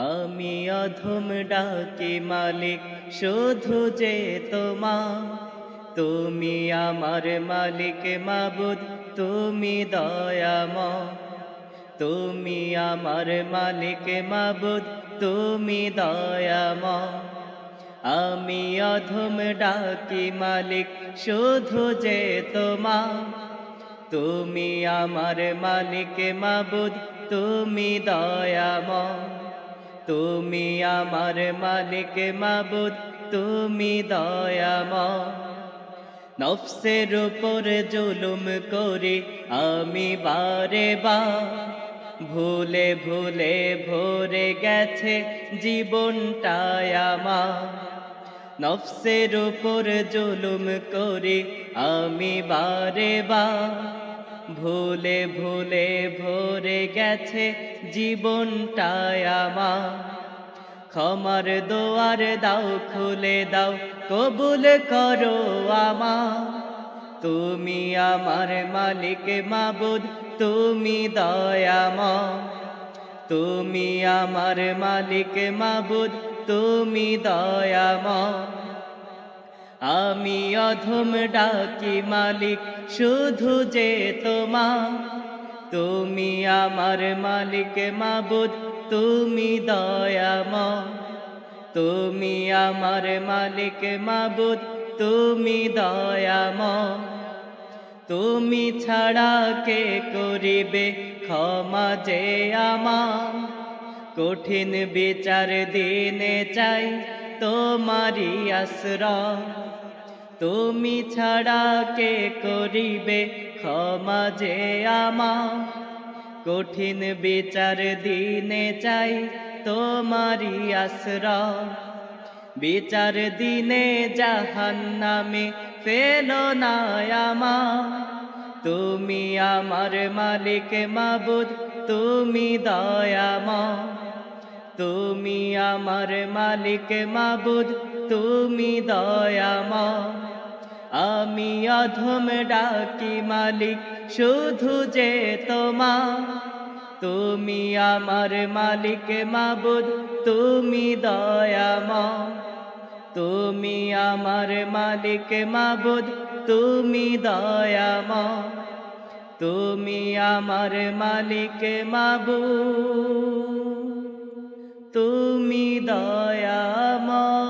আমি অধম ডাকি মালিক শুধু যে তোমার, তুমি আমার মালিক মাবুদ, তুমি দয়াময়। তুমি আমার মালিক মাবুদ, তুমি দয়াময়। আমি অধম ডাকি মালিক শুধু যে তোমার, তুমি আমার মালিক মাবুদ, তুমি দয়াময়। তুমি আমার মালিক মাবুদ, তুমি দয়াময়। নফসের উপর জুলুম করি আমি বারে বার, ভুলে ভুলে ভরে গেছে জীবনটায় আমার। নফসের উপর জুলুম করি আমি বারে বার, ভুলে ভুলে ভরে গেছে জীবনটায় আমার। ক্ষমার দোয়ার দাও খুলে দাও, কবুল করো আমার। তুমি আমার মালিক মাবুদ, তুমি দয়াময়। তুমি আমার মালিক মাবুদ, তুমি দয়াময়। আমি অধম ডাকি মালিক শুধু যে তোমার, তুমি আমার মালিক মাবুদ, তুমি দয়াময়। তুমি আমার মালিক মাবুদ, তুমি দয়াময়। তুমি ছাড়া কে করিবে ক্ষমা যে আমার, কঠিন বিচার দিনে চাই তোমারি আশ্রয়। তুমি ছাড়া কে করিবে ক্ষমা যে আমার, কঠিন বিচার দিনে চাই তোমারি আশ্রয়। বিচার দিনে জাহান্নামে ফেলো না আমার, তুমি আমার মালিক মাবুদ, তুমি দয়াময়। তুমি আমার মালিক মাবুদ, তুমি দয়াময়। আমি অধম ডাকি মালিক শুধু যে তোমার, তুমি আমার মালিক মাবুদ, তুমি দয়াময়। তুমি আমার মালিক মাবুদ, তুমি দয়াময়। তুমি আমার মালিক মাবুদ, তুমি দয়াময়।